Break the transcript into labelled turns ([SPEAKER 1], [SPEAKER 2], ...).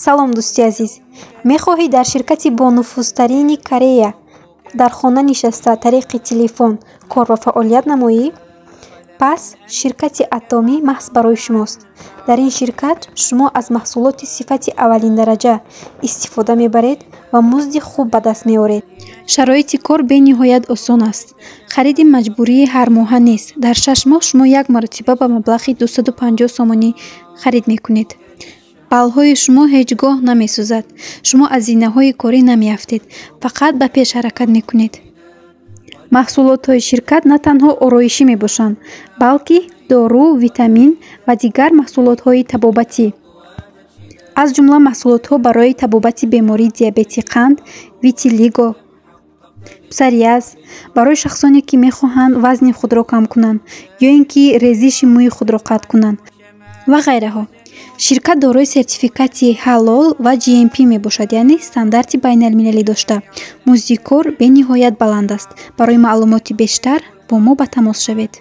[SPEAKER 1] салом дӯсти азиз, мехоҳӣ дар ширкати бонуфузтарини Корея дар хона нишаста тариқи телефон кор ва фаъолият намоӣ? Пас ширкати Атоми маҳз барои шумост. Дар ин ширкат шумо аз маҳсулоти сифати аввалиндараҷа истифода мебаред ва музди хуб ба даст меоред. Шароити кор бениҳоят осон аст. Хариди маҷбурии ҳармоҳа нест. Дар 6 моҳ шумо як маротиба ба маблағи 250 сомонӣ харид мекунед. балҳои шумо ҳеҷ гоҳ намесӯзад. Шумо аз зинаҳои корӣ намеафтед, фақат ба пеш ҳаракат мекунед. маҳсулотҳои ширкат на танҳо ороишӣ мебошанд, балки дору, витамин ва дигар маҳсулотҳои табобатӣ. аз ҷумла маҳсулотҳо барои табобати бемории диабети қанд, витилиго, псориаз, барои шахсоне ки мехоҳанд вазни худро кам кунанд ё ин ки резиши мӯи худро қатъ кунанд ва ғайраҳо. ширкат дорои сертификати ҳалол ва GMP мебошад, яъне стандарти байналмилалӣ дошта. музди кор бениҳоят баланд аст. Барои маълумоти бештар бо мо ба тамос шавед.